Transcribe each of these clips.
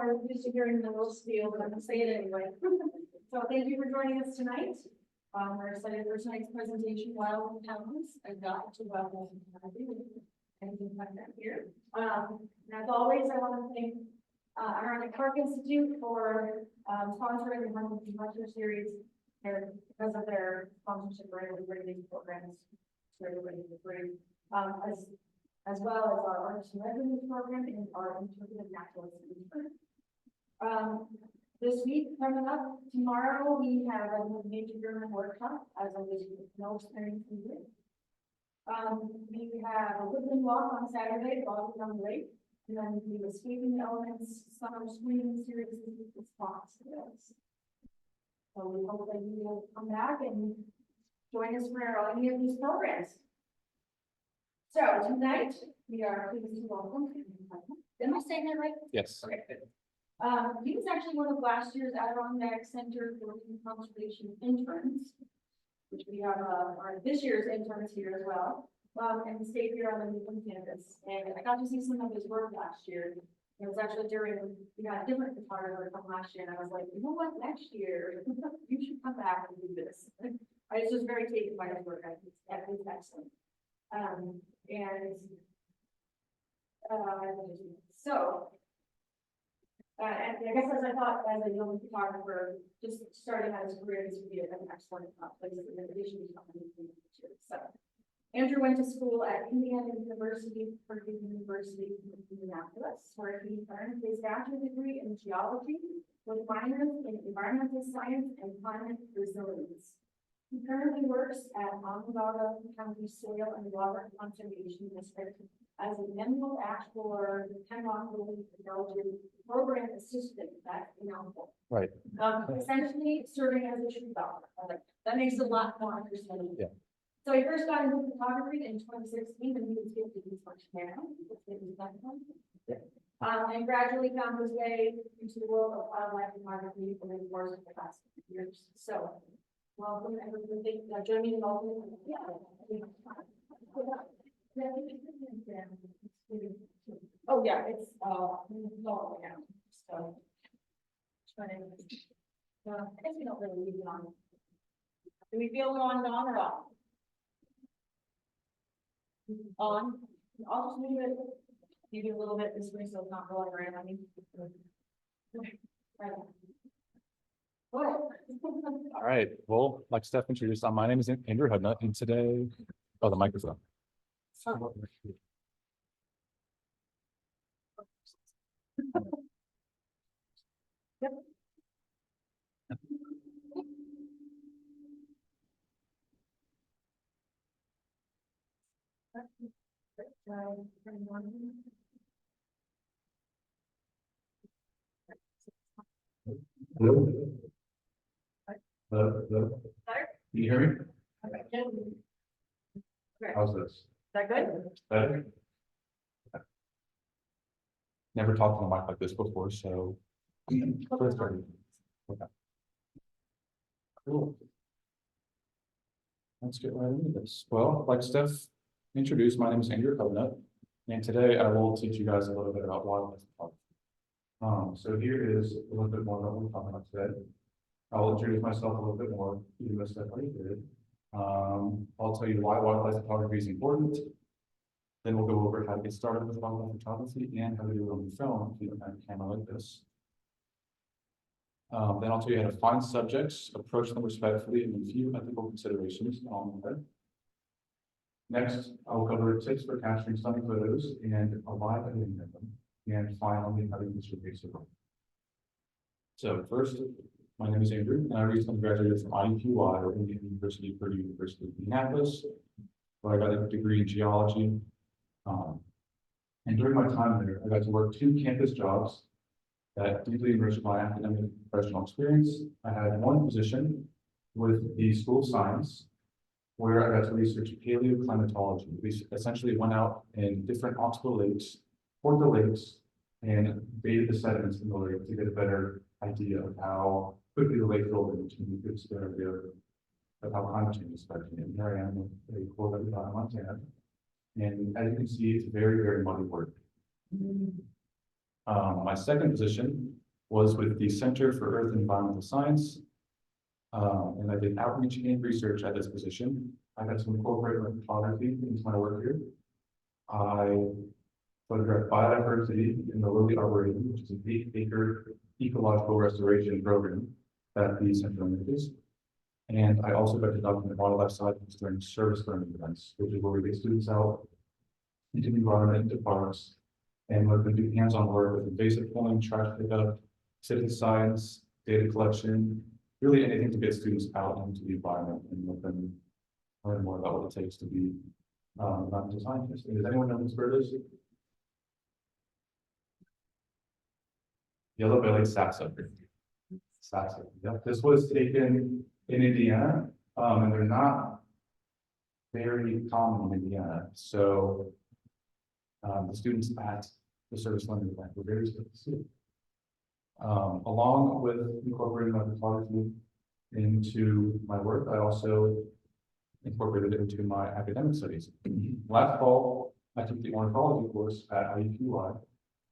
are used to hearing the little spiel, but I'm gonna say it anyway. So thank you for joining us tonight. We're excited for tonight's presentation, Wild Towns, a guide to wildlife and anything like that here. And as always, I want to thank Ironic Park Institute for sponsoring the Monthly Lecture Series, and because of their sponsorship, we're able to bring these programs to everybody for free. As well as our artist and residence program and our interpretive naturalist intern. This week coming up tomorrow, we have a major German workshop as always with no experience in it. We have a woodland walk on Saturday, walking on the lake, and then we have Sweeping Elements summer screening series with spots. So we hope that you will come back and join us for any of these programs. So tonight, we are pleased to welcome. Am I saying that right? Yes. Okay, good. He was actually one of last year's Adirondack Center for Conservation interns, which we have this year's interns here as well. And he stayed here on the Newland campus, and I got to see some of his work last year. It was actually we had a different photographer from last year, and I was like, you know what, next year you should come back and do this. I was just very taken by his work. I think it's excellent. And I guess as I thought, as a young photographer, just starting out his career, this would be an excellent place in addition to something. So Andrew went to school at Indiana University, Purdue University in Indianapolis, where he earned his bachelor's degree in geology with minors in environmental science and climate resilience. He currently works at Onondaga County Soil and Water Conservation District as a mineral actuary, chemical technology program assistant. That's helpful. Right. Essentially serving as a tree doctor. That makes it a lot more understandable. Yeah. So he first got into photography in 2016, and he was 50 years now. And gradually found his way into the world of wildlife photography over the course of the past years. So, welcome everybody. Join me in welcoming. Oh yeah, it's long now. So, I guess we don't really leave it on. Do we feel it on or off? On. I'll just move it maybe a little bit this way so it's not going around. I mean, All right. Well, like Steph introduced, my name is Andrew Hudnut, and today, the microphone. Yep. Hello. Hello. Can you hear me? How's this? Is that good? Better? Never talked on a mic like this before, so. First time. Okay. Cool. Let's get right into this. Well, like Steph introduced, my name is Andrew Hudnut, and today I will teach you guys a little bit about wildlife photography. So here is a little bit more about what we're talking about today. I'll introduce myself a little bit more, even though Steph already did. I'll tell you why wildlife photography is important. Then we'll go over how to get started with wildlife photography and how to do it on the film if you don't have a camera like this. Then I'll tell you how to find subjects, approach them respectfully, and a few ethical considerations along the way. Next, I will cover tips for capturing stunning photos and a live editing of them. And finally, how to use your basic. So first, my name is Andrew, and I recently graduated from IUPUI, or Indiana University of Purdue University of Indianapolis, where I got a degree in geology. And during my time there, I got to work 2 campus jobs that deeply enriched my academic and professional experience. I had one position with the School of Science, where I got to research paleoclimatology. We essentially went out in different oxbow lakes, poured the lakes, and bathed the sediments in the lake to get a better idea of how quickly the lake filled in, which can be a good idea of how climate change is affecting it. And here I am with a quote that we got in Montana. And as you can see, it's very, very muddy work. My second position was with the Center for Earth and Environmental Science. And I did outreach and research at this position. I got to incorporate my photography into my work here. I photographed biodiversity in the Lily Arboretum, which is an 8-acre ecological restoration program that the center manages. And I also got to document wildlife sightings during service learning events, which is where we get students out into the environment, into parks, and let them do hands-on work with invasive pulling, trash pickup, citizen science, data collection, really anything to get students out into the environment and let them learn more about what it takes to be environmental scientists. Does anyone know what this bird is? Yellow-bellied saxon. Saxon. Yep. This was taken in Indiana, and they're not very common in Indiana. So the students at the service learning event were very excited to see it. Along with incorporating my photography into my work, I also incorporated it into my academic studies. Last fall, I took the ornithology course at IUPUI,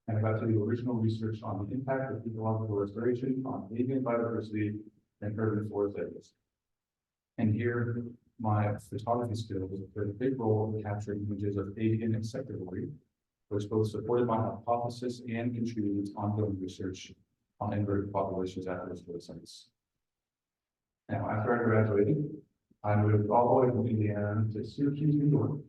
and I got to do original research on the impact of ecological restoration on avian biodiversity and urban forest areas. And here, my photography skills played a big role in capturing images of avian insectivority, which both supported my hypothesis and contributed to ongoing research on invertebrate populations at those sites. Now, after I graduated, I moved all the way from Indiana to Syracuse, New York,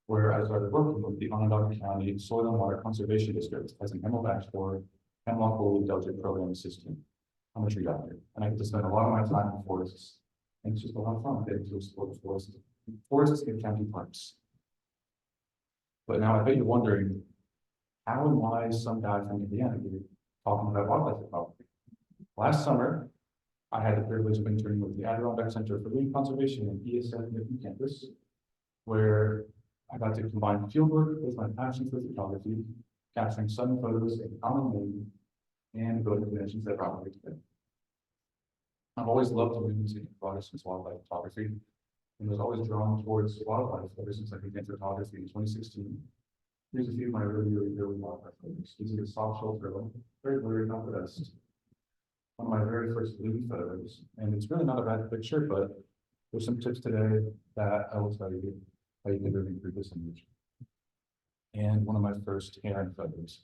where I started working with the Onondaga County Soil and Water Conservation District as an Hemlock for Hemlock Woolly Delta Program Assistant. I'm a tree doctor, and I get to spend a lot of my time in forests, and it's just a lot of fun getting to explore forests and county parks. But now I bet you're wondering, how and why is some guy from Indiana here talking about wildlife photography? Last summer, I had the privilege of interning with the Adirondack Center for Marine Conservation and ESF Newton campus, where I got to combine fieldwork with my passion for photography, capturing sun photos in common moon, and go to conventions that brought me today. I've always loved the music and products since wildlife photography, and was always drawn towards wildlife ever since I began photography in 2016. Here's a few of my really wildlife photos. These are the soft shell turtle, very blurry, not the best. One of my very first movie photos, and it's really not a bad picture, but there's some tips today that I will tell you how you can really improve this image. And one of my first heron photos.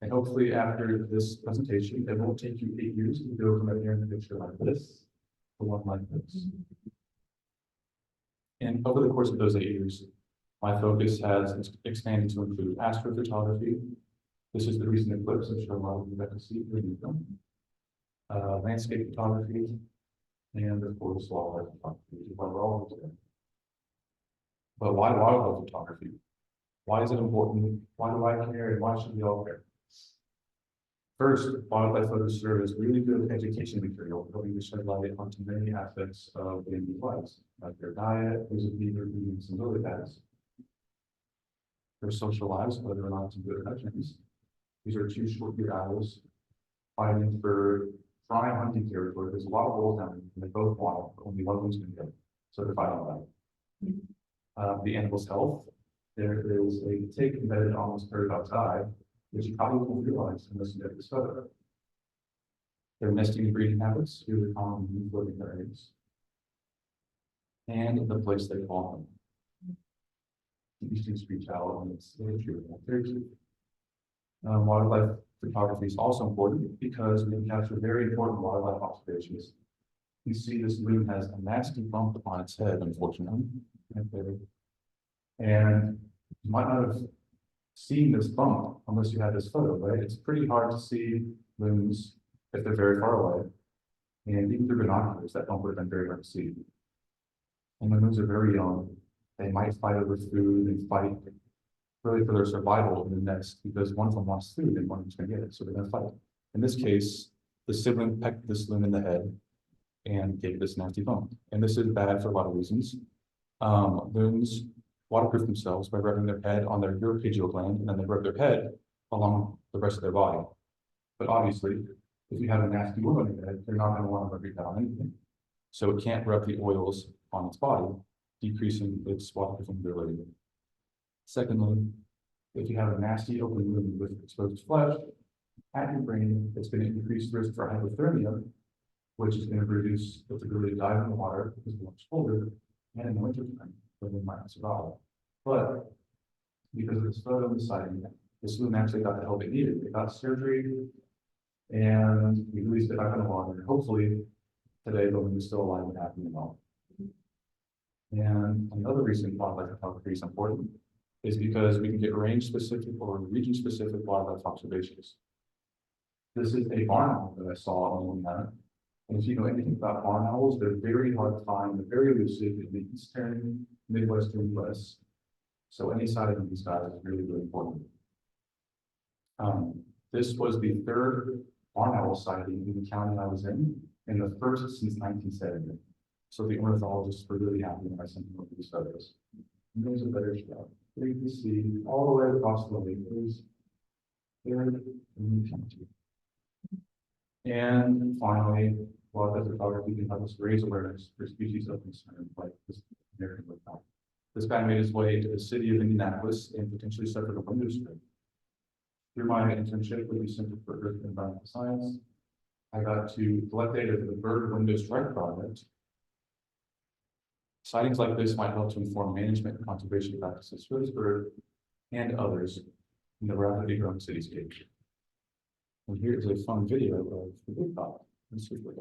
And hopefully after this presentation, it won't take you 8 years to go from a heron picture like this to one like this. And over the course of those 8 years, my focus has expanded to include astrophotography. This is the recent eclipse I'm sure a lot of you got to see here in film. Landscape photography, and of course wildlife photography, which is why we're all here today. But why wildlife photography? Why is it important? Why do I care, and why should we all care? First, wildlife photos serve as really good education material, helping to shed light onto many aspects of animal lives, like their diet, who's a beaver, eating some lily pads, their social lives, whether or not some good veterans. These are 2 short-eared owls fighting for prime hunting territory. There's a lot of wolves down there, and they're both wild, but only one of them's going to go. So they're fighting about it. The animal's health. There is a tick embedded on this bird outside, which you probably won't realize unless you get this photo. Their nesting and breeding habits, really common in floating their eggs. And the place they call them. The eastern screech owl, and it's very true. Very true. Wildlife photography is also important because we can capture very important wildlife observations. You see this loon has a nasty bump on its head, unfortunately. And you might not have seen this bump unless you had this photo, right? It's pretty hard to see loons if they're very far away. And even through binoculars, that bump would have been very hard to see. And when loons are very young, they might fight over food and fight really for their survival in the nest, because one of them wants food and one of them's going to get it, so they're going to fight. In this case, the sibling pecked this loon in the head and gave this nasty bump. And this is bad for a lot of reasons. Loons waterproof themselves by rubbing their head on their urophageal gland, and then they rub their head along the rest of their body. But obviously, if you have a nasty wound on your head, you're not going to want to rub your head on anything. So it can't rub the oils on its body, decreasing its waterproofing ability. Secondly, if you have a nasty open wound with exposed flesh at your brain, it's going to increase risk for hypothermia, which is going to reduce its ability to dive in the water because it's much colder, and in the winter time, when they might survive. But because of this photo on the side, this woman actually got the help it needed. It got surgery, and we released it back in the water. Hopefully, today the woman is still alive and happy and well. And another reason wildlife photography is important is because we can get range-specific or region-specific wildlife observations. This is a barn owl that I saw on Louisiana. And if you know anything about barn owls, they're very hard to find, they're very elusive in the eastern, midwestern US. So any sighting of these guys is really, really important. This was the third barn owl sighting in the county I was in, and the first since 1970. So the ornithologists were really happy when I sent them over these photos. And there's a better shot. There you can see all the way across the lake. There's there in the county. And finally, wildlife photography can help us raise awareness for species of concern like this American woodcock. This guy made his way to the city of Indianapolis and potentially suffered a window scrape. Through my internship with the Center for Earth and Environmental Science, I got to collect data for the Bird Window Strike Project. Sightings like this might help to inform management and conservation practices for this bird and others in the rapidly growing cityscape. And here is a fun video of the woodcock. Let's see what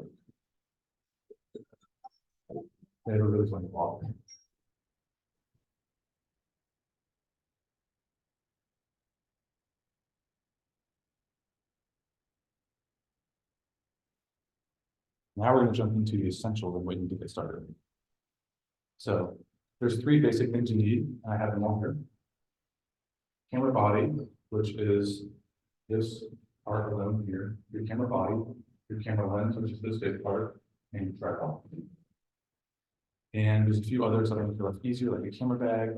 they have a really fun walk. Now we're going to jump into the essentials and what you need to get started. So there's three basic things you need. I have them all here. Camera body, which is this part alone here. Your camera body, your camera lens, which is this big part, and your tripod. And there's a few others that are going to make life easier, like a camera bag,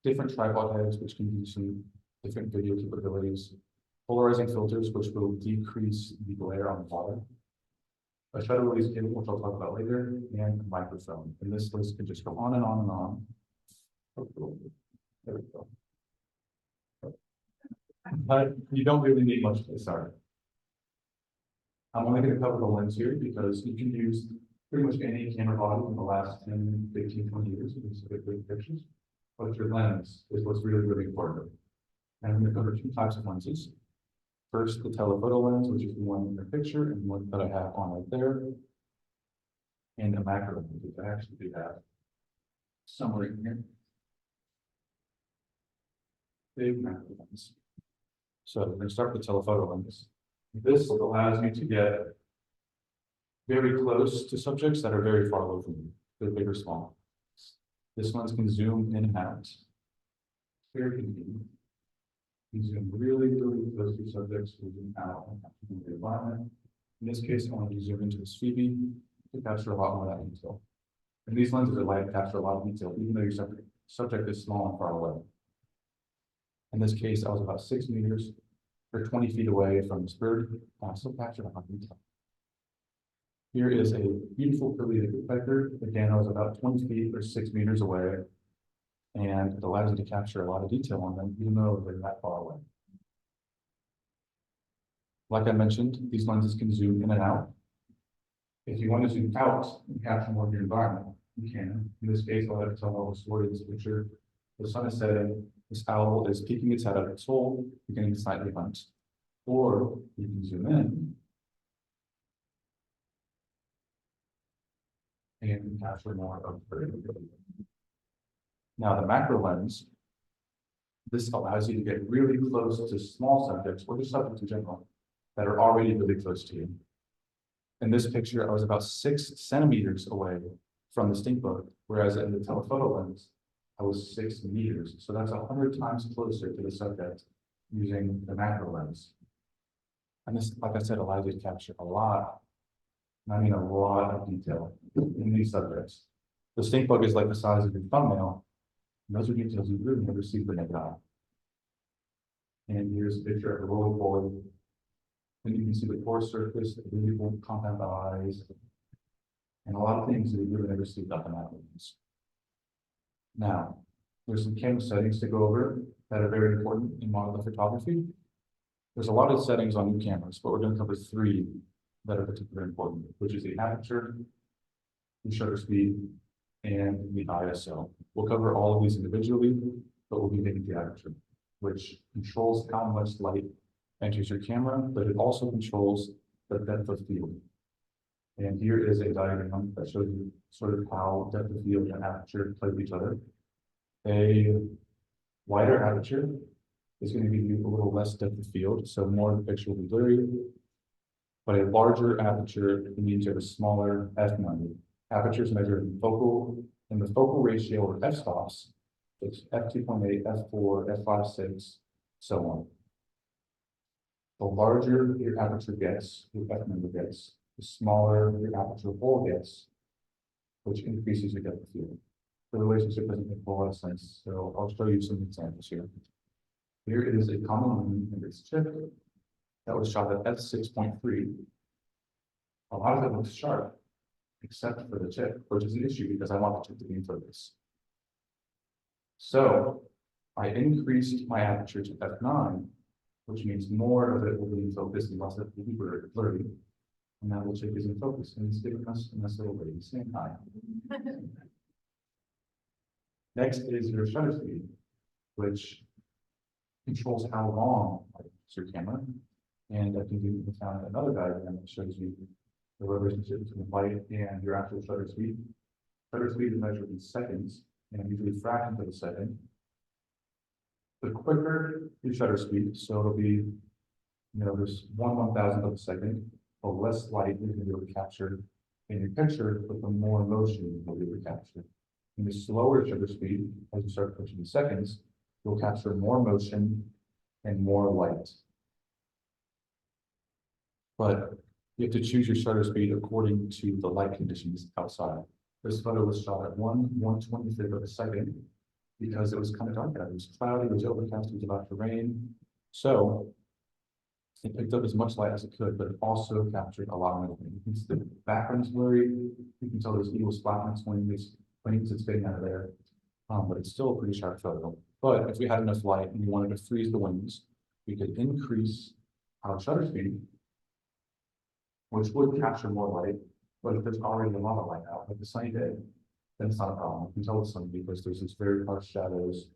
different tripod heads, which can do some different video capabilities, polarizing filters, which will decrease the glare on the water, a shutter release cable, which I'll talk about later, and a microphone. And this list can just go on and on and on. There we go. But you don't really need much to get started. I'm only going to cover the lens here because you can use pretty much any camera body in the last 10, 15, 20 years to get good pictures. But your lens is what's really, really important. And I'm going to cover two types of lenses. First, the telephoto lens, which is the one in the picture, and one that I have on right there. And a macro lens, which I actually do have somewhere in here. Big macro lens. So we're going to start with the telephoto lens. This allows you to get very close to subjects that are very far away from you. They're big or small. This lens can zoom in and out. Very convenient. You zoom really, really close to subjects, we zoom out and capture the environment. In this case, I want to zoom into this Phoebe to capture a lot more of that detail. And these lenses are light, capture a lot of detail, even though your subject is small and far away. In this case, I was about 6 meters or 20 feet away from this bird, and I still captured a lot of detail. Here is a beautiful curly woodpecker. Again, I was about 20 feet or 6 meters away. And it allows you to capture a lot of detail on them, even though they're that far away. Like I mentioned, these lenses can zoom in and out. If you want to zoom out and capture more of your environment, you can. In this case, I'll have to tell all the story of this picture. The sun is setting, this owl is peeking its head out of its hole, beginning to slightly hunt. Or you can zoom in and capture more of the bird. Now the macro lens, this allows you to get really close to small subjects or just subjects in general that are already really close to you. In this picture, I was about 6 centimeters away from the stink bug, whereas in the telephoto lens, I was 6 meters. So that's 100 times closer to the subject using the macro lens. And this, like I said, allows you to capture a lot, and I mean a lot of detail in these subjects. The stink bug is like the size of your thumbnail. And those are details you really never see with the naked eye. And here's a picture of a roly poly. And you can see the pore surface, the beautiful compound eyes, and a lot of things that you really never see without the macro lens. Now, there's some camera settings to go over. that are very important in wildlife photography. There's a lot of settings on new cameras, but we're going to cover three that are particularly important, which is the aperture, the shutter speed, and the ISO. We'll cover all of these individually, but we'll be taking the aperture, which controls how much light enters your camera, but it also controls the depth of field. And here is a diagram that shows you sort of how depth of field and aperture play with each other. A wider aperture is going to give you a little less depth of field, so more of the picture will be blurry. But a larger aperture means you have a smaller f-number. Aperture is measured in the focal ratio or f-stops. It's f2.8, f4, f5.6, so on. The larger your aperture gets, your f-number gets, the smaller your aperture hole gets, which increases your depth of field. The relationship doesn't make a whole lot of sense, so I'll show you some examples here. Here is a common line in this chip that was shot at f6.3. A lot of it looks sharp, except for the chip, which is an issue because I want the chip to be in focus. So I increased my aperture to f9, which means more of it will be in focus and less of it will be blurry. And now the chip is in focus, and it's giving us a nice little lady saying hi. Next is your shutter speed, which controls how long I use your camera. And I think you found another diagram that shows you the relationship between light and your actual shutter speed. Shutter speed is measured in seconds, and usually fractions of a second. The quicker your shutter speed, so it'll be, there's 1/1000th of a second, the less light you're going to be able to capture in your picture, but the more motion you'll be able to capture. And the slower shutter speed, as you start pushing in seconds, you'll capture more motion and more light. But you have to choose your shutter speed according to the light conditions outside. This photo was shot at 1/125th of a second because it was kind of dark out. It was cloudy, it was overcast, it was about to rain. So it picked up as much light as it could, but it also captured a lot of everything. You can see the background is blurry. You can tell there's evil splat marks when it's getting out of there. But it's still a pretty sharp photo. But if we had enough light and we wanted to freeze the wings, we could increase our shutter speed, which would capture more light. But if there's already a lot of light out, like a sunny day, then it's not a problem. You can tell it's sunny because there's these very harsh shadows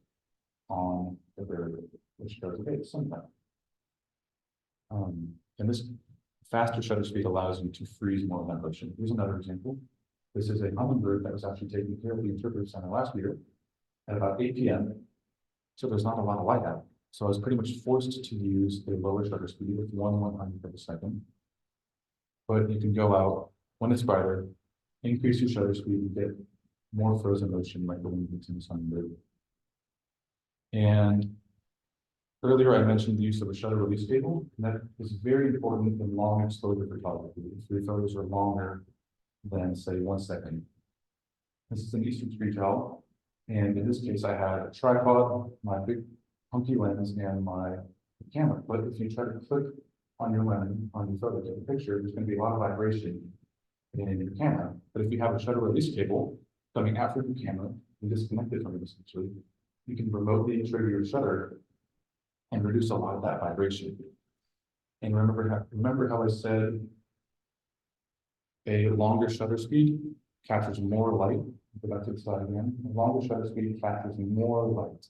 on the bird, which goes, okay, it's sundown. And this faster shutter speed allows you to freeze more of that motion. Here's another example. This is a hummingbird that was actually taken care of the interpretive center last year at about 8 p.m. So there's not a lot of light out. So I was pretty much forced to use a lower shutter speed with 1/100th of a second. But you can go out when it's brighter, increase your shutter speed and get more frozen motion like the one you in the hummingbird. And earlier I mentioned the use of a shutter release cable, and that is very important in long exposure photography. If your photos are longer than say 1 second. This is an Eastern Street gel, and in this case I had a tripod, my big hunky lens, and my camera. But if you try to click on your lens, on your photo, take a picture, there's going to be a lot of vibration in your camera. But if you have a shutter release cable coming out from your camera, you disconnect it from it essentially, you can remotely trigger your shutter and reduce a lot of that vibration. And remember how I said a longer shutter speed captures more light. Go back to the slide again. A longer shutter speed captures more light.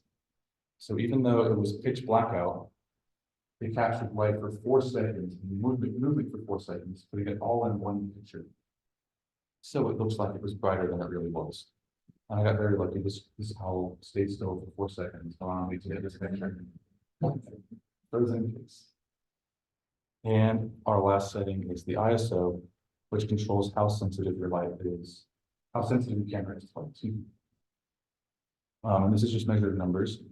So even though it was pitch black out, it captured light for 4 seconds, moving for 4 seconds, putting it all in one picture. So it looks like it was brighter than it really was. And I got very lucky. This is how it stayed still for 4 seconds, allowing me to get this picture. Frozen case. And our last setting is the ISO, which controls how sensitive your light is, how sensitive your camera is to light. And this is just measured numbers.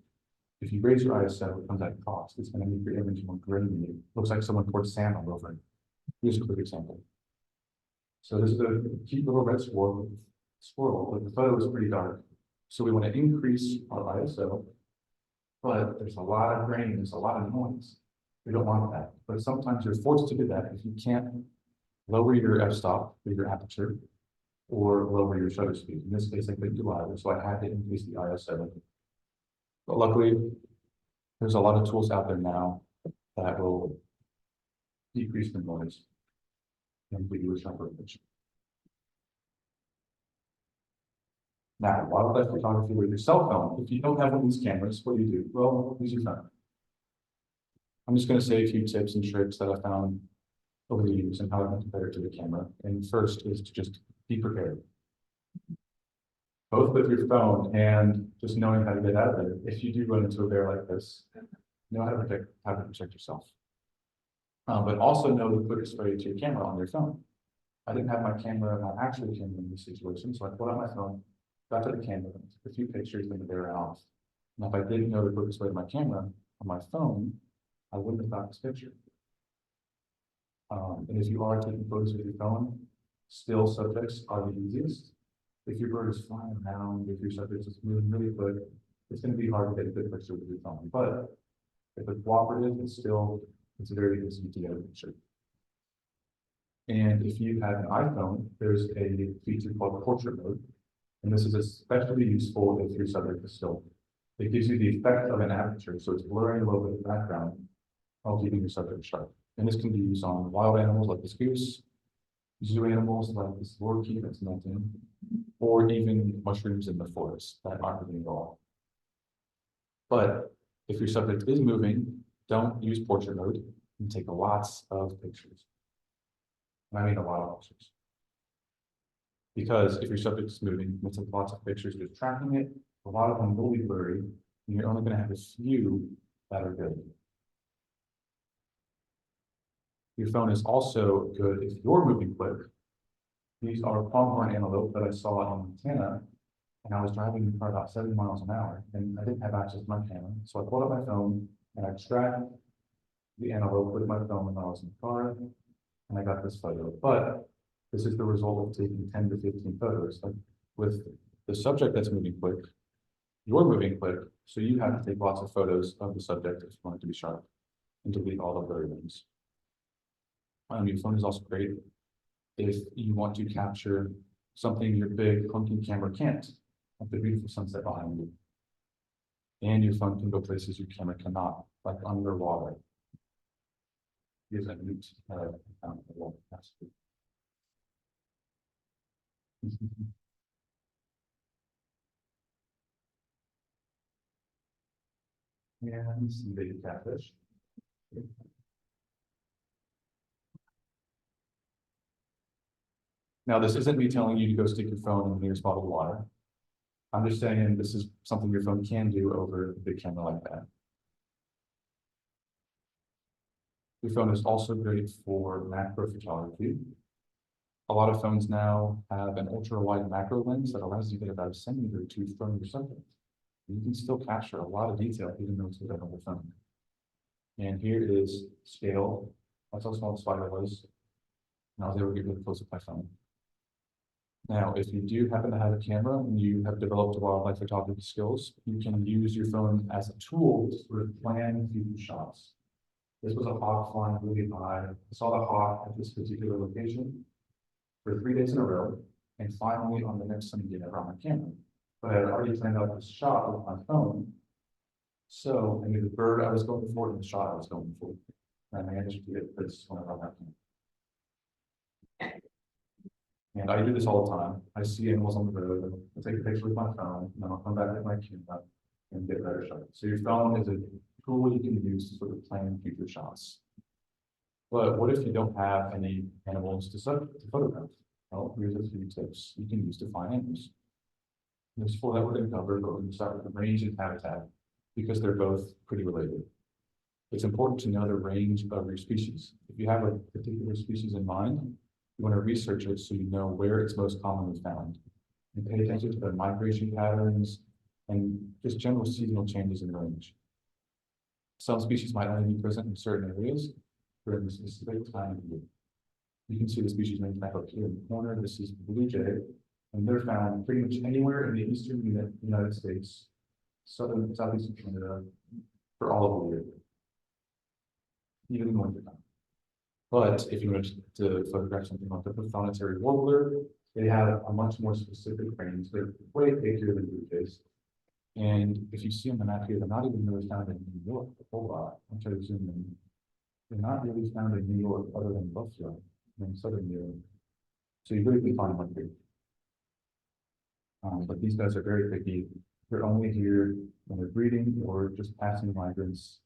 If you raise your ISO, it comes at cost. It's going to make your image more grainy. Looks like someone poured sand all over it. Here's a quick example. So this is a cute little red squirrel, but the photo is pretty dark. So we want to increase our ISO, but there's a lot of grain, there's a lot of noise. We don't want that. But sometimes you're forced to do that if you can't lower your f-stop, your aperture, or lower your shutter speed. In this case, I couldn't do either, so I had to increase the ISO. But luckily, There's a lot of tools out there now that will decrease the noise and give you a sharper image. Now, wildlife photography with your cell phone, if you don't have one of these cameras, what do? Well, use your phone. I'm just going to say a few tips and tricks that I found over the years and how I can compare it to the camera. And first is to just be prepared. Both with your phone and just knowing how to get out of it. If you do run into a bear like this, know how to protect yourself. But also know the quickest way to your camera on your phone. I didn't have my actual camera in this situation, so I pulled out my phone, got to the camera, took a few pictures, and the bear out. And if I didn't know the quickest way to my camera on my phone, I wouldn't have got this picture. And if you are taking photos with your phone, still subjects are the easiest. If your bird is flying around, if your subject is moving really quick, it's going to be hard to get a good picture with your phone. But if it's cooperative, it's very easy to get a picture. And if you have an iPhone, there's a feature called portrait mode. And this is especially useful if your subject is still. It gives you the effect of an aperture, so it's blurring a little bit of the background while keeping your subject sharp. And this can be used on wild animals like this goose, zoo animals like this lorikeet that's melting, or even mushrooms in the forest that aren't moving at all. But if your subject is moving, don't use portrait mode and take lots of pictures. And I mean a lot of pictures. Because if your subject is moving, you take lots of pictures, you're tracking it, a lot of them will be blurry, and you're only going to have a few that are good. Your phone is also good if you're moving quick. These are pronghorn antelope that I saw in Montana, and I was driving the car about 70 miles an hour, and I didn't have access to my camera. So I pulled up my phone, and I tracked the antelope with my phone when I was in the car, and I got this photo. But this is the result of taking 10 to 15 photos. Like with the subject that's moving quick, you're moving quick, so you have to take lots of photos of the subject if you want it to be sharp and delete all the blurry ones. Your phone is also great if you want to capture something your big hunting camera can't, like the beautiful sunset behind you. And your phone can go places your camera cannot, like underwater. Here's a neat and some baby catfish. Now, this isn't me telling you to go stick your phone in the nearest bottle of water. I'm just saying this is something your phone can do over a big camera like that. Your phone is also great for macro photography. A lot of phones now have an ultra-wide macro lens that allows you to get about a centimeter or two from your subject. You can still capture a lot of detail even though it's with another phone. And here is scale. That's how small the spider was. And I was able to get really close with my phone. Now, if you do happen to have a camera and you have developed wildlife photography skills, you can use your phone as a tool to sort of plan future shots. This was a hawk flying really high. I saw the hawk at this particular location for 3 days in a row, and finally on the next Sunday I brought my camera. But I had already planned out this shot with my phone. So I knew the bird I was going for and the shot I was going for. And I managed to get this when I brought my camera. And I do this all the time. I see animals on the road, I'll take a picture with my phone, and then I'll come back with my camera and get a better shot. So your phone is a tool you can use to sort of plan future shots. But what if you don't have any animals to photograph? Well, here's a few tips you can use to find animals. There's 4 that we're going to cover, but we're going to start with the range and habitat because they're both pretty related. It's important to know the range of your species. If you have a particular species in mind, you want to research it so you know where it's most commonly found. And pay attention to their migration patterns and just general seasonal changes in range. Some species might only be present in certain areas during a specific time of year. You can see the species names back up here in the corner. This is the blue jay, and they're found pretty much anywhere in the eastern United States, southern, southeastern Canada, for all of the year, even in winter time. But if you want to photograph something like the prothonotary warbler, they have a much more specific range. They're way bigger than blue jays. And if you see on the map here, they're not even really found in New York a whole lot. I'm trying to zoom in. They're not really found in New York other than Buffalo in southern New York. So you really can find them up here. But these guys are very picky. They're only here when they're breeding or just passing migrants.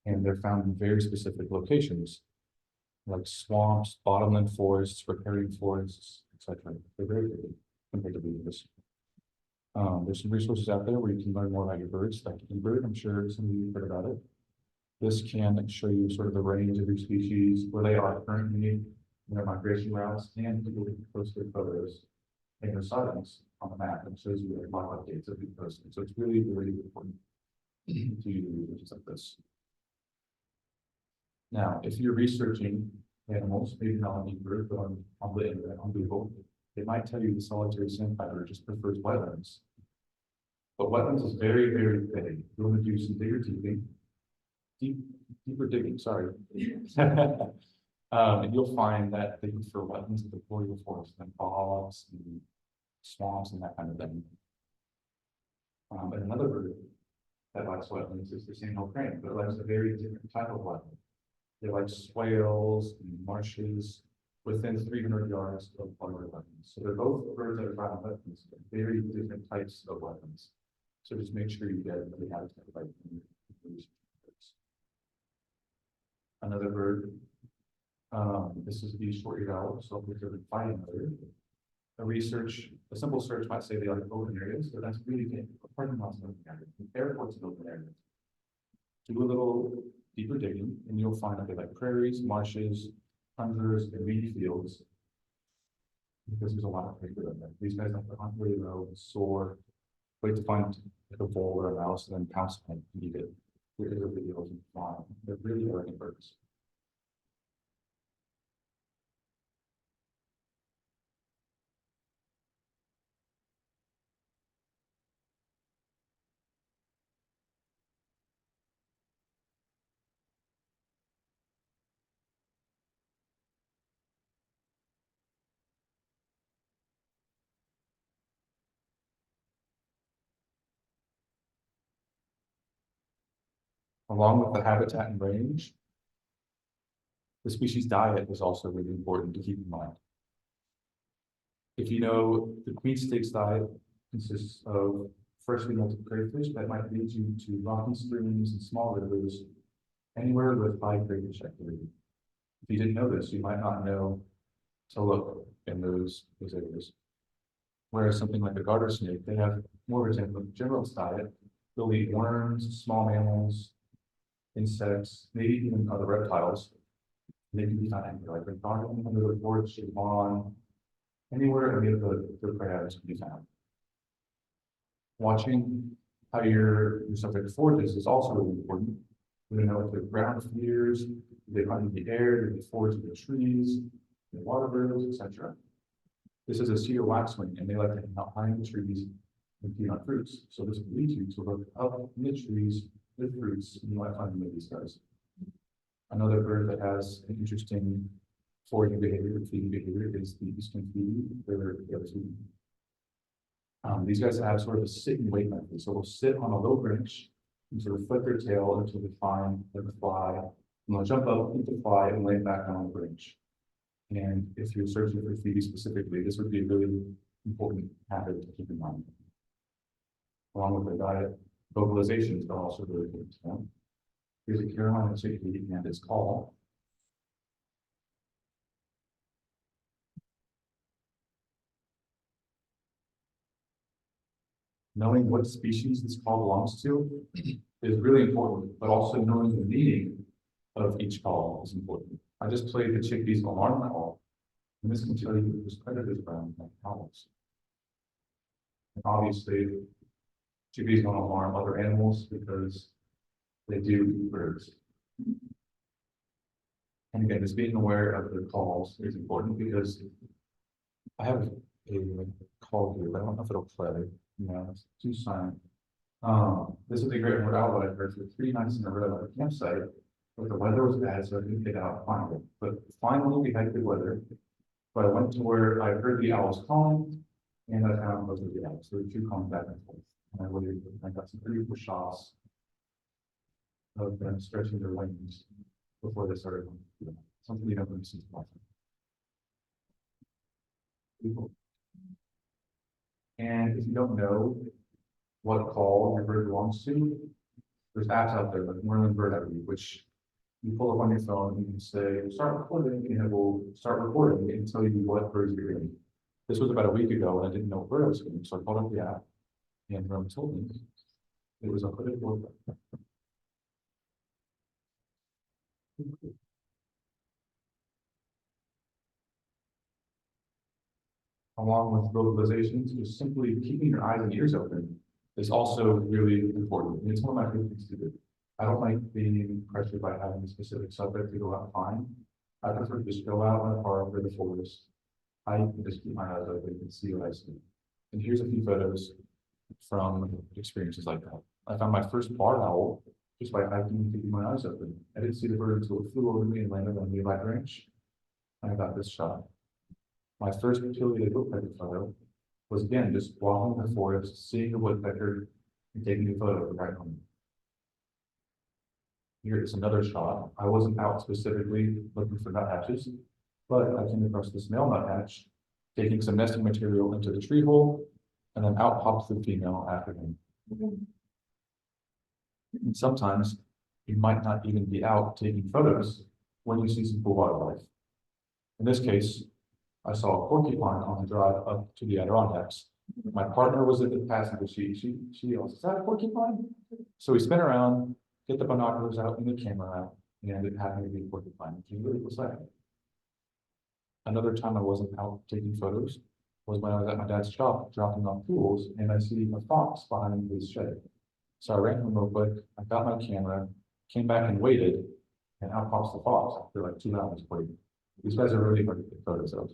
And they're found in very specific locations, like swamps, bottomland forests, riparian forests, etc. They're very picky compared to beavers. There's some resources out there where you can learn more about your birds, like eBird. I'm sure some of you have heard about it. This can show you sort of the range of your species, where they are currently in their migration routes, and people can post their photos and their sightings on the map, and shows you like live updates of the posted. So it's really, really important to do research like this. Now, if you're researching animals, maybe not on eBird, but on the internet, on Google, it might tell you the solitary sandpiper just prefers wetlands. But wetlands is very, very big. You're going to do some digger digging, deeper digging, sorry. And you'll find that they prefer wetlands of the boreal forest and bogs and swamps and that kind of thing. And another bird that likes wetlands is the sandhill crane, but it likes a very different type of wetland. They like swales and marshes within 300 yards of water wetlands. So they're both birds that are found in wetlands, but very different types of wetlands. So just make sure you get the habitat right. Another bird, this is the short-eared owl, so we're going to find another. A simple search might say they like open areas, but that's really good. Parking lots and open areas, airports and open areas. Do a little deeper digging, and you'll find that they like prairies, marshes, tundras, and weedy fields. Because there's a lot of prey for them. These guys have to hunt really low, soar, wait to find like a vole or a mouse, and then pounce on it and eat it. Here's a video of them flying. They're really elegant birds. Along with the habitat and range, the species diet is also really important to keep in mind. If you know the queen snake's diet consists of freshly melted crayfish that might lead you to rocky streams and small rivers anywhere with high crayfish activity. If you didn't know this, you might not know to look in those areas. Whereas something like a garter snake, they have more of a generalist diet. They'll eat worms, small mammals, insects, maybe even other reptiles. They can be found anywhere, like a garden, under the porch, lawn, anywhere any of the prey items can be found. Watching how your subject forages is also really important. We know if they're ground feeders, they hunt in the air, they forage in the trees, the water birds, etc. This is a cedar waxwing, and they like to hang out high in the trees and feed on fruits. So this will lead you to look up in the trees with fruits, and you might find many of these guys. Another bird that has an interesting foraging behavior, feeding behavior, is the eastern phoebe. They're the other two. These guys have sort of a sit and wait method. So they'll sit on a low branch and sort of flip their tail until they find the fly, and they'll jump up, eat the fly, and lay back down on the branch. And if you're searching for phoebe specifically, this would be a really important habit to keep in mind. Along with their diet, vocalizations are also really good to them. Here's a Carolina chickadee and its call. Knowing what species this call belongs to is really important, but also knowing the meaning of each call is important. I just played the chickadee's alarm call, and this can tell you that there's predators around like owls. And obviously, chickadees don't alarm other animals because they do eat birds. And again, just being aware of the calls is important because I have a call here, but I don't know if it'll play. No, it's too silent. This is a great word owl that I've heard for 3 nights in a row at a campsite, but the weather was bad, so I didn't get out and find it. But finally, we had good weather. But I went to where I heard the owls calling, and I found most of the owls. So the two calling back and forth. And I waited, I got some pretty good shots of them stretching their wings before they started. Something you don't really see often. People. And if you don't know what call your bird belongs to, there's apps out there like Merlin Bird ID, which you pull up on your phone and you can say, start recording, and it will start recording and tell you what birds you're getting. This was about a week ago and I didn't know what bird I was getting, so I called up the app and Merlin told me it was a hooded warbler. Along with vocalizations, just simply keeping your eyes and ears open is also really important. And it's one of my favorite things to do. I don't like being pressured by having a specific subject to go out and find. I prefer to just go out in the park or the forest. I can just keep my eyes open and see what I see. And here's a few photos from experiences like that. I found my first barn owl just by hiking and keeping my eyes open. I didn't see the bird until it flew over me and landed on a nearby branch. I got this shot. My first affiliated woodpecker photo was again just walking in the forest, seeing a woodpecker, and taking a photo of it right home. Here is another shot. I wasn't out specifically looking for nuthatches, but I came across this male nuthatch, taking some nesting material into the tree hole, and then out pops the female after him. And sometimes you might not even be out taking photos when you see some cool wildlife. In this case, I saw a porcupine on the drive up to the Adirondacks. My partner was in the passenger seat. She yells, "Is that a porcupine?" So we spin around, get the binoculars out and the camera out, and it happened to be a porcupine. It was really cool sight. Another time I wasn't out taking photos was when I was at my dad's shop dropping off tools, and I see a fox behind his shed. So I ran home real quick, I got my camera, came back and waited, and out pops the fox after like 2 hours waiting. These guys are really hard to get photos of.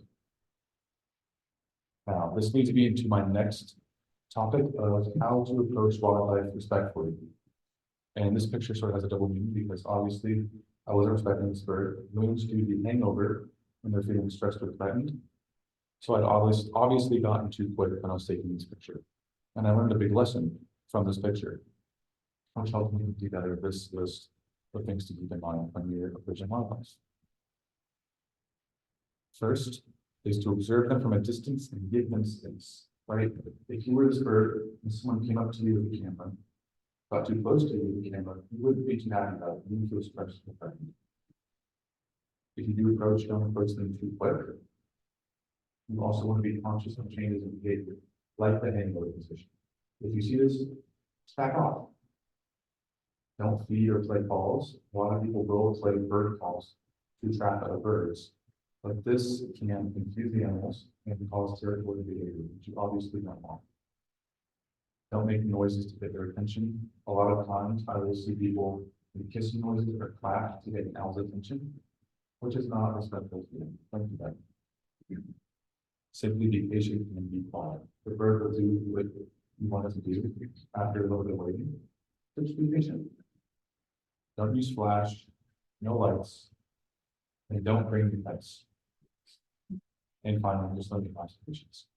Now, this leads me into my next topic of how to approach wildlife respectfully. And this picture sort of has a double meaning because obviously I wasn't respecting this bird. Loons do the hangover when they're feeling stressed or threatened. So I'd obviously gotten too quick when I was taking this picture. And I learned a big lesson from this picture, which helped me put together this list of things to keep in mind when you're approaching wildlife. First is to observe them from a distance and give them space, right? If you were this bird and someone came up to you with a camera, got too close to you with the camera, you wouldn't be too happy about it. You would feel stressed or threatened. If you do approach, don't approach them too quick. You also want to be conscious of changes in behavior, like the hangover position. If you see this, just back off. Don't feed or play calls. A lot of people will play bird calls to trap other birds, but this can confuse the animals and cause territorial behavior, which you obviously don't want. Don't make noises to get their attention. A lot of times I will see people make kissing noises or clap to get an owl's attention, which is not respectful to them. Don't do that. Simply be patient and be quiet. The bird will do what you want it to do after a little bit of waiting. Just be patient. Don't use flash, no lights, and don't bring your pets. And finally, just limit concentrations.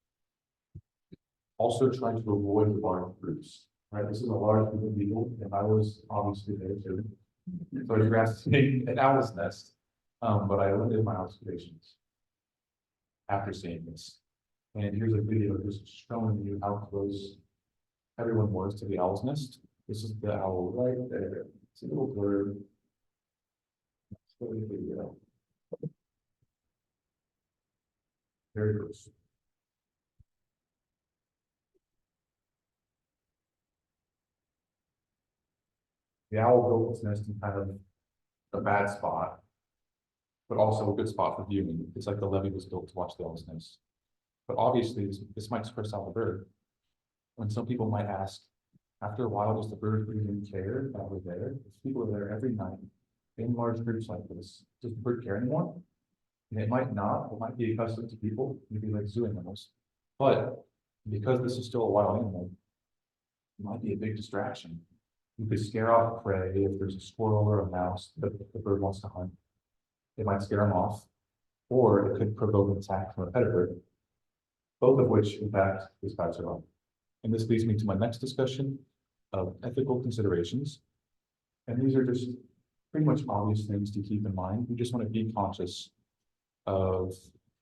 Also try to avoid the large groups, right? This is a large group of people, and I was obviously there too. Photographing an owl's nest, but I limited my observations after seeing this. And here's a video just showing you how close everyone was to the owl's nest. This is the owl right there. It's a little blurred. Very close. The owl built its nest in kind of a bad spot, but also a good spot for viewing. It's like the levee was built to watch the owl's nest. But obviously, this might stress out the bird. When some people might ask, after a while, does the bird even care that we're there? If people are there every night in large groups like this, does the bird care anymore? And it might not. It might be accustomed to people, maybe like zoo animals. But because this is still a wild animal, it might be a big distraction. You could scare off prey if there's a squirrel or a mouse that the bird wants to hunt. It might scare them off, or it could provoke an attack from a predator, both of which, in fact, is bad survival. And this leads me to my next discussion of ethical considerations. And these are just pretty much obvious things to keep in mind. We just want to be conscious of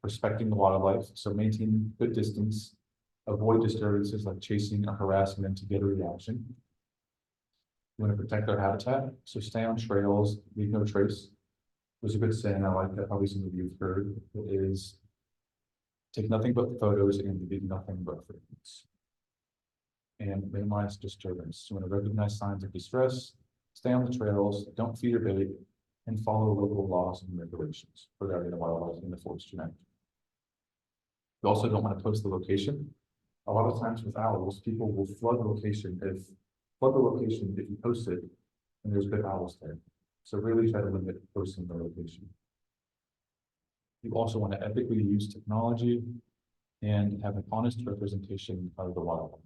respecting the wildlife, so maintain good distance, avoid disturbances like chasing or harassing them to get a reaction. You want to protect their habitat, so stay on trails, leave no trace. There's a good saying I like that probably some of you have heard, is take nothing but photos and leave nothing but footprints. And minimize disturbance. You want to recognize signs of distress, stay on the trails, don't feed or bait, and follow local laws and regulations regarding the wildlife in the forest you manage. You also don't want to post the location. A lot of times with owls, people will flood the location if you post it and there's good owls there. So really try to limit posting the location. You also want to ethically use technology and have an honest representation of the wildlife.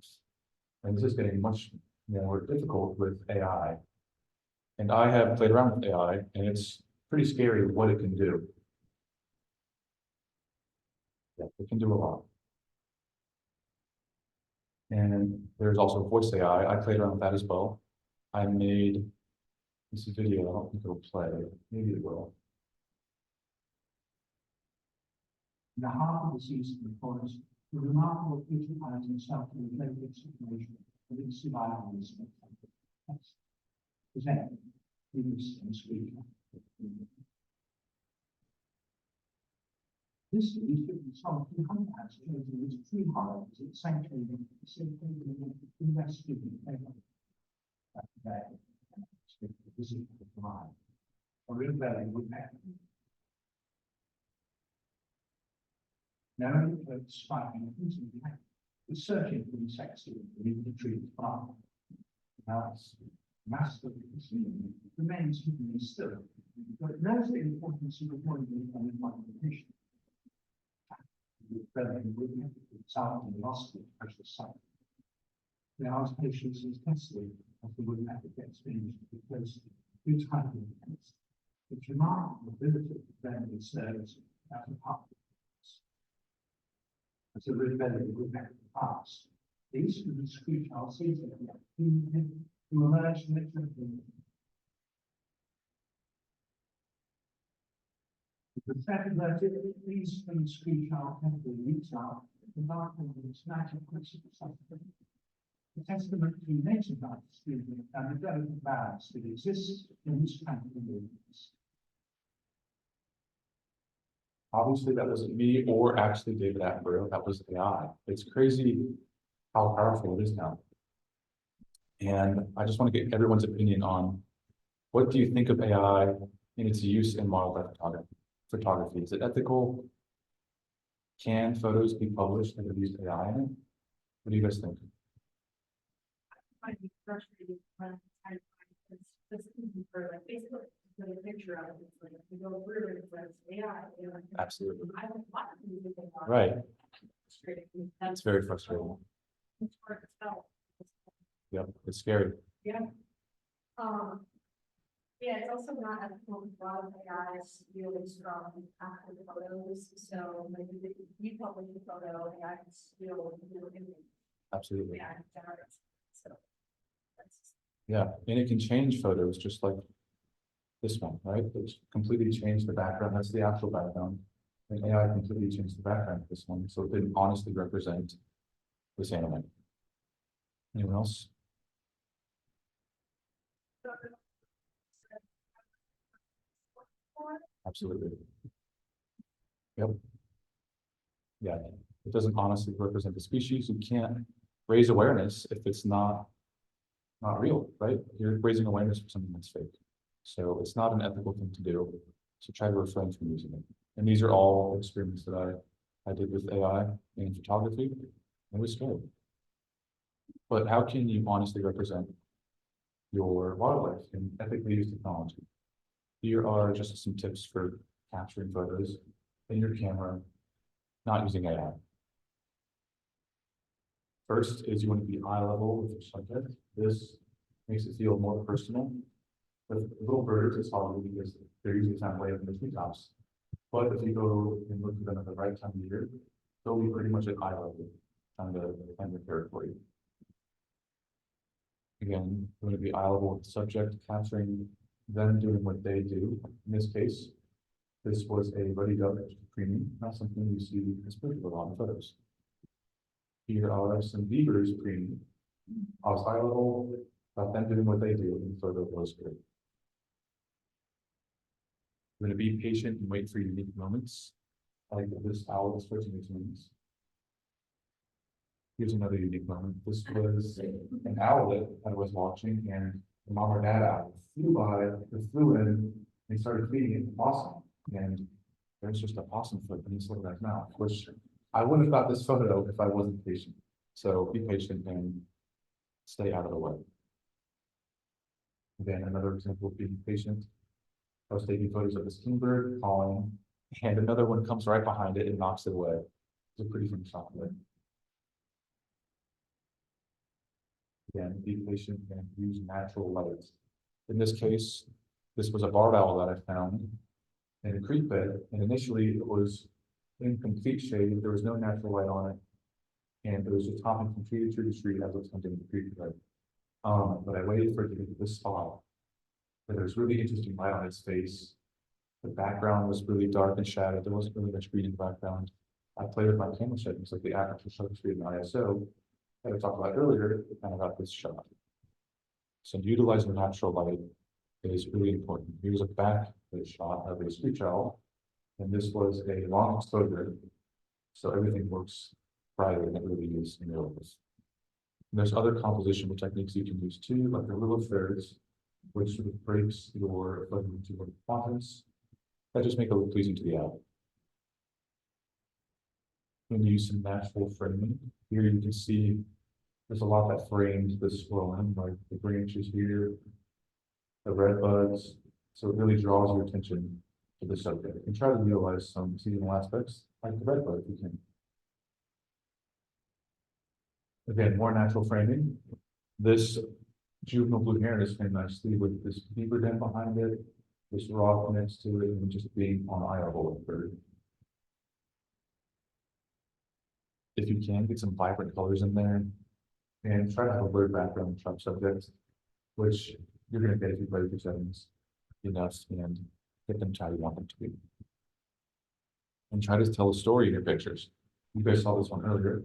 And this is getting much more difficult with AI. And I have played around with AI, and it's pretty scary what it can do. Yeah, it can do a lot. And there's also voice AI. I played around with that as well. I made this video. I don't think it'll play. Maybe it will. In the heart of the season of the forest, the remarkable creature finds himself in a delicate situation with its survival is present in this and speaker. This is the song of contacts shows in which tree hollows its sanctuary simply investigating paper. That this is the mind. A real value would happen. Knowing that striking is searching for the sex in the tree farm. Now, master remains hidden still, but it knows the importance of avoiding any modification. South and lost it precious sight. The hour's patience is tested as the woodpecker gets finished because each hunting events. Its remarkable ability to blend its serves as a part. As a rebellion would have passed. These were the screech our season to emerge from its rebellion. The fact that these from the screech our temple roots out, the mark of its magic principle suffering. The testament to nature life and the delicate balance that exists in this kind of movements. Obviously, that wasn't me or actually David Attenborough. That was AI. It's crazy how powerful it is now. And I just want to get everyone's opinion on what do you think of AI in its use in wildlife photography? Is it ethical? Can photos be published that have used AI in it? What do you guys think? Might be frustrating when I find this for like Facebook, put a picture of it, it's like, you go through it, it's like AI. Absolutely. I don't want to use it. Right. Frustrating. It's very frustrating. It's hard to tell. Yep, it's scary. Yeah. Yeah, it's also not ethical with a lot of AIs really strong after the photos, so maybe if you publish a photo, AI can still do it. Absolutely. Yeah, generates. So. That's. Yeah, and it can change photos just like this one, right? It's completely changed the background. That's the actual background. And AI completely changed the background of this one, so it didn't honestly represent this animal. Anyone else? Absolutely. Yep. Yeah, it doesn't honestly represent the species. You can't raise awareness if it's not real, right? You're raising awareness for something that's fake. So it's not an ethical thing to do. So try to refrain from using it. And these are all experiments that I did with AI in photography. It was scary. But how can you honestly represent your wildlife in ethically used technology? Here are just some tips for capturing photos in your camera, not using AI. First is you want to be eye level with your subject. This makes it feel more personal. With little birds, it's hard because they're usually found way up in the treetops. But if you go and look at them at the right time of year, they'll be pretty much at eye level, trying to find the territory. Again, going to be eye level with the subject, capturing them doing what they do. In this case, this was a ruddy duck preening, not something you see as a lot of photos. Here are some beavers preening. I was eye level, about them doing what they do, and the photo was great. We're going to be patient and wait for unique moments, like this owl is switching its wings. Here's another unique moment. This was an owlet I was watching, and the mom or dad owl flew by, it flew in, and they started feeding it possum. And there's just a possum foot in this little guy's mouth, which I wouldn't have got this photo if I wasn't patient. So be patient and stay out of the way. Again, another example of being patient. I was taking photos of this kingbird calling, and another one comes right behind it and knocks it away. It's a pretty fun shot there. Again, be patient and use natural light. In this case, this was a barred owl that I found in a creek bed, and initially it was in complete shade. There was no natural light on it, and it was just hopping from tree to tree to tree as it was hunting the creek bed. But I waited for it to get to this spot. But there was really interesting light on its face. The background was really dark and shadowed. There wasn't really much green in the background. I played with my camera settings, like the aperture, shutter speed, and ISO that I talked about earlier, and I got this shot. So utilizing natural light is really important. Here's a back shot of a screech owl, and this was a long exposure, so everything works brighter than it really is in real life. There's other compositional techniques you can use too, like the rule of thirds, which sort of breaks your focus to your quantums. That just make it look pleasing to the eye. When you use some natural framing, here you can see there's a lot that frames this scrolling, like the branches here, the red buds. So it really draws your attention to the subject. You can try to utilize some seasonal aspects, like the red bud if you can. Again, more natural framing. This juvenile blue heron is framed nicely with this beaver den behind it, this rock next to it, and just being on eye level with the bird. If you can, get some vibrant colors in there, and try to have a blurred background sharp subject, which you're going to get if you play with your settings, and get them to how you want them to be. And try to tell a story in your pictures. You guys saw this one earlier.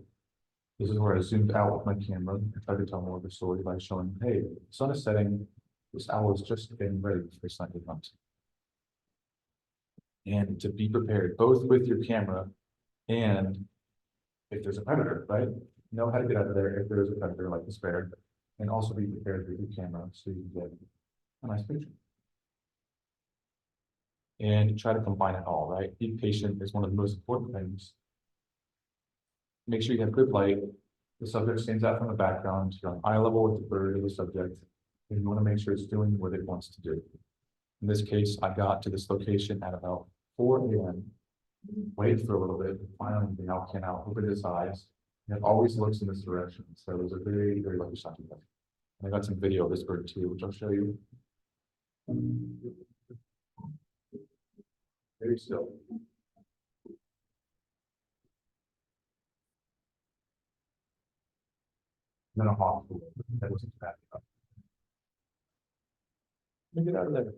This is where I zoomed out with my camera and tried to tell more of the story by showing, hey, the sun is setting, this owl is just getting ready for its nightly hunt. And to be prepared, both with your camera and if there's a predator, right? Know how to get out of there if there is a predator like the sparrow, and also be prepared with your camera so you can get a nice picture. And try to combine it all, right? Be patient is one of the most important things. Make sure you have good light. The subject stands out from the background. You're on eye level with the bird or the subject, and you want to make sure it's doing what it wants to do. In this case, I got to this location at about 4 a.m. Waited for a little bit, finally the owl came out, opened its eyes, and it always looks in this direction. So it was a very, very lucky shot to get. And I got some video of this bird too, which I'll show you. Very still. And then a hawk that was bad. Let me get out of there.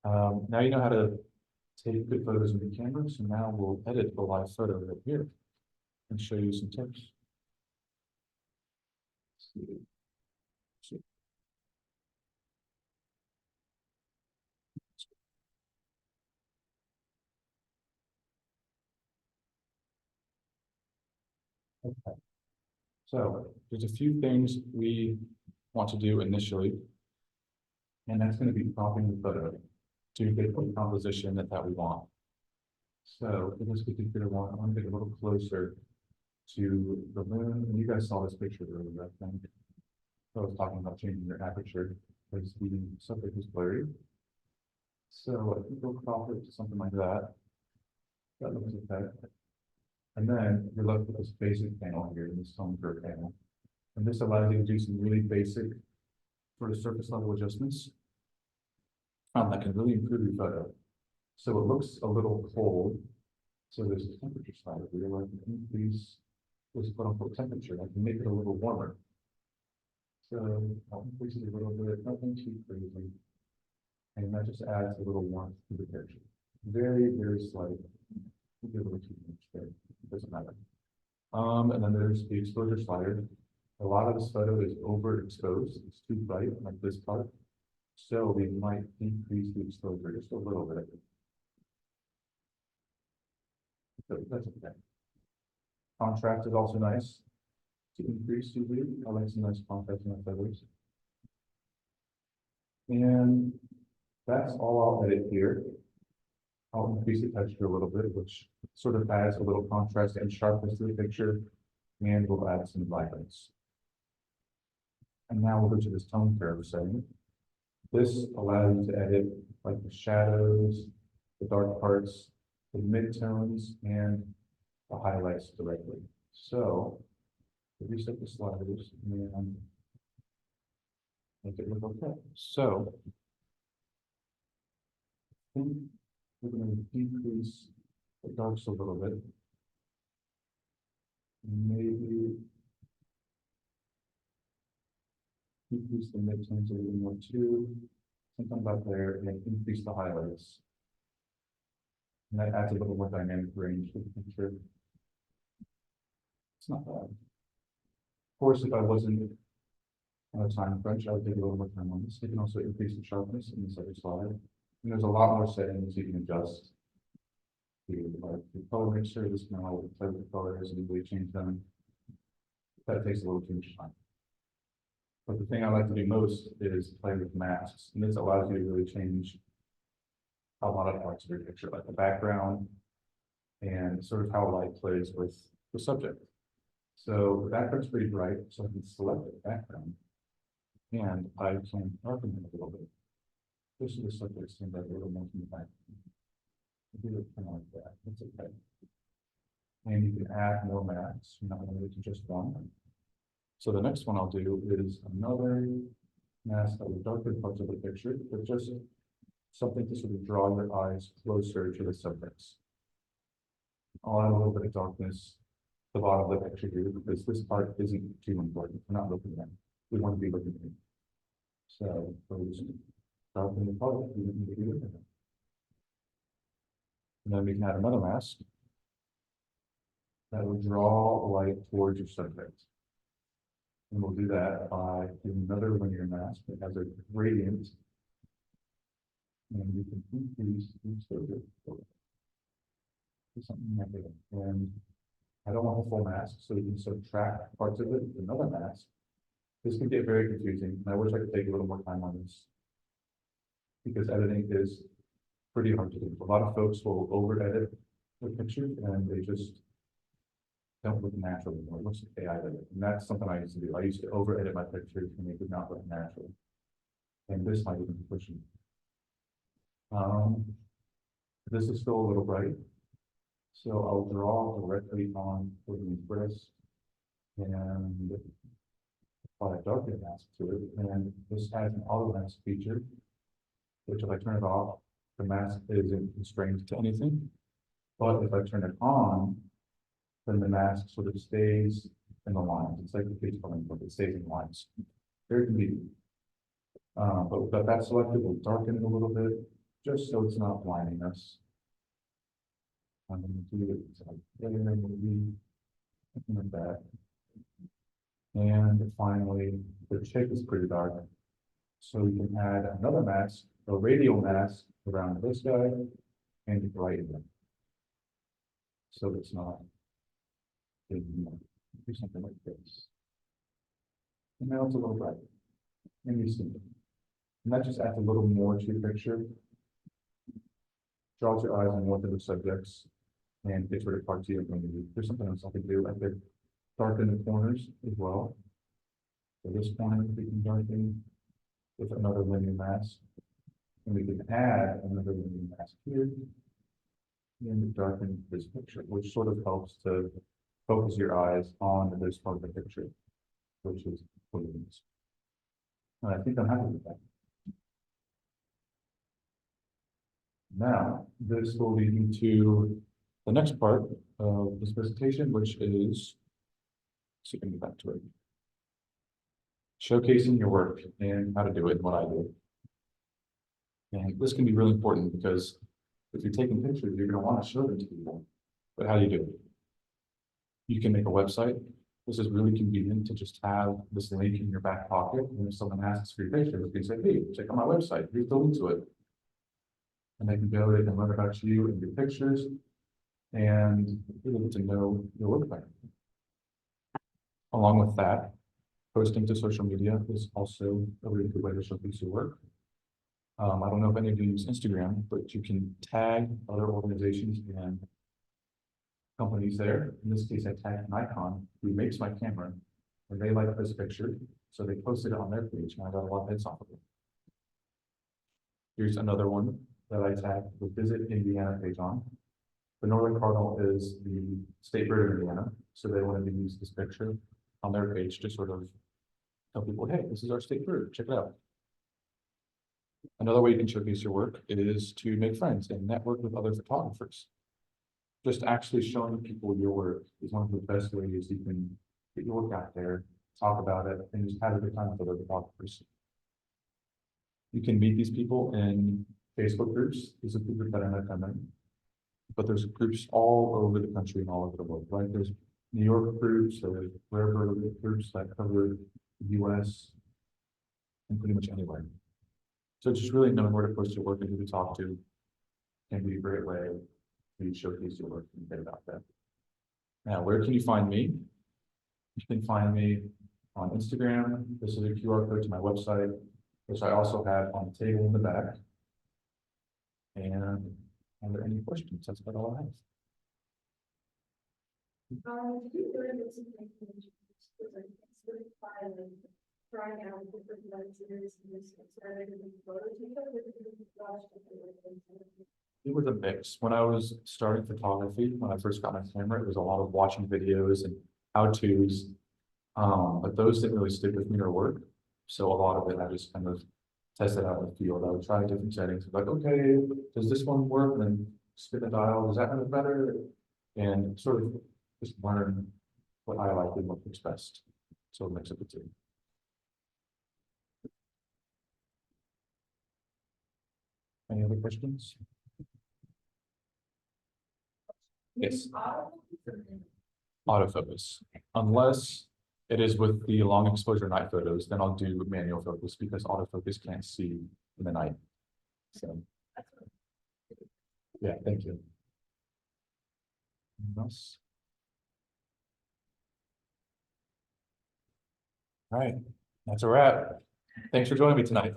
Now you know how to take good photos with the camera, so now we'll edit the live photo right here and show you some tips. Okay. So there's a few things we want to do initially, and that's going to be cropping the photo to get the composition that we want. So in this particular one, I want to get a little closer to the moon. And you guys saw this picture earlier, I think. I was talking about changing your aperture because the subject is blurry. So I think we'll crop it to something like that. That looks okay. And then you're left with this basic panel here, this tone curve panel. And this allows you to do some really basic sort of surface level adjustments that can really improve your photo. So it looks a little cold. So there's a temperature slider here where I can increase this quote unquote temperature. I can make it a little warmer. So I'll increase it a little bit, nothing too crazy. And that just adds a little warmth to the picture. Very, very slight. Maybe a little too much there, it doesn't matter. And then there's the exposure slider. A lot of this photo is overexposed, it's too bright, like this part. So we might decrease the exposure just a little bit. So that's okay. Contrast is also nice. To increase UV, I like some nice contrast in my photos. And that's all I'll edit here. I'll increase the texture a little bit, which sort of adds a little contrast and sharpness to the picture, and we'll add some vibrance. And now we'll go to this tone curve setting. This allows you to edit like the shadows, the dark parts, the midtones, and the highlights directly. So reset the sliders and make it look okay. So I think we're going to decrease the darks a little bit. Maybe decrease the midtones a little more too. Something about there, and increase the highlights. And that adds a little more dynamic range to the picture. It's not bad. Of course, if I wasn't on a time crunch, I would take a little more time on this. You can also increase the sharpness in this other slide. And there's a lot more settings you can adjust. The color mixer, this can allow you to play with the colors and really change them. That takes a little too much time. But the thing I like to do most is play with masks. And this allows you to really change a lot of parts of your picture, like the background and sort of how light plays with the subject. So the background's pretty bright, so I can select the background. And I can darken it a little bit. Just so the subject seems like a little more in the back. Do it kind of like that. That's okay. And you can add more masks. You're not limited to just one. So the next one I'll do is another mask that will darken parts of the picture, but just something to sort of draw your eyes closer to the subjects. I'll add a little bit of darkness at the bottom of the picture here because this part isn't too important. We're not looking at it. We want to be looking at it. So we'll just darken the part. We don't need to be looking at it. And then we can add another mask that will draw light towards your subject. And we'll do that by doing another linear mask that has a gradient. And we can increase the exposure to something like that. And I don't want a full mask, so we can subtract parts of it with another mask. This can get very confusing, and I wish I could take a little more time on this. Because editing is pretty hard to do. A lot of folks will over edit the picture and they just don't look natural anymore. It looks like AI edit. And that's something I used to do. I used to over edit my pictures and they did not look natural. And this might even be pushing. This is still a little bright. So I'll draw directly on the breast and apply a darken mask to it. And this has an auto mask feature, which if I turn it off, the mask isn't constrained to anything. But if I turn it on, then the mask sort of stays in the lines. It's like the kids playing book, it stays in lines. Very convenient. But with that selected, we'll darken it a little bit, just so it's not blinding us. I'm going to do it like something like that. And finally, the shape is pretty dark. So we can add another mask, a radial mask around this guy and brighten them. So it's not, do something like this. And now it's a little brighter. And you see it. And that just adds a little more to your picture. Draws your eyes more to the subjects and gets rid of parts you don't need. There's something else I can do. I could darken the corners as well. So this corner we can darken with another linear mask. And we can add another linear mask here. And darken this picture, which sort of helps to focus your eyes on this part of the picture, which is what it is. And I think I'm happy with that. Now, this will lead me to the next part of this presentation, which is, so we can get back to it. showcasing your work and how to do it and what I do. And this can be really important because if you're taking pictures, you're gonna want to show them to people. But how do you do it? You can make a website. This is really convenient to just have this link in your back pocket. And if someone asks for your picture, you can say, hey, check out my website. Here's the link to it. And they can go, they can learn about you and your pictures. And really get to know your work better. Along with that, posting to social media is also a really good way to showcase your work. I don't know if any of you use Instagram, but you can tag other organizations and companies there. In this case, I tagged Nikon, who makes my camera, and they like this picture, so they posted it on their page, and I got a lot of hits off of it. Here's another one that I tagged the Visit Indiana page on. The Northern Cardinal is the state bird of Indiana, so they wanted to use this picture on their page to sort of tell people, hey, this is our state bird, check it out. Another way you can showcase your work is to make friends and network with other photographers. Just actually showing people your work is one of the best ways you can get your work out there, talk about it, and just have a good time with other photographers. You can meet these people in Facebook groups. There's a group that I met them in. But there's groups all over the country and all over the world, right? There's New York groups, there's wherever groups that cover the US and pretty much anywhere. So just really knowing where to post your work and who to talk to can be a great way to showcase your work and get it out there. Now, where can you find me? You can find me on Instagram. This is a QR code to my website, which I also have on the table in the back. And are there any questions? That's about all I have. Did you learn this information? Trying out different lenses and this started in the photo It was a mix. When I was starting photography, when I first got my camera, it was a lot of watching videos and how-tos. But those didn't really stick with me or work. So a lot of it, I just kind of tested out in the field. I would try different settings, like, okay, does this one work? And then spin the dial, does that one look better? And sort of just learn what I like and what works best. So a mix of the two. Any other questions? Yes. Autofocus, unless it is with the long exposure night photos, then I'll do manual focus because autofocus can't see in the night. So, yeah, thank you. Anything else? All right, that's a wrap. Thanks for joining me tonight.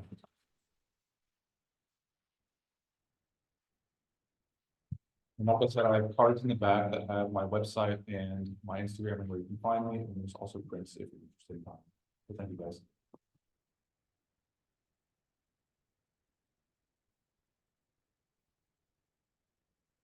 And like I said, I have cards in the back that have my website and my Instagram and where you can find me, and there's also prints if you're interested in that. But thank you guys.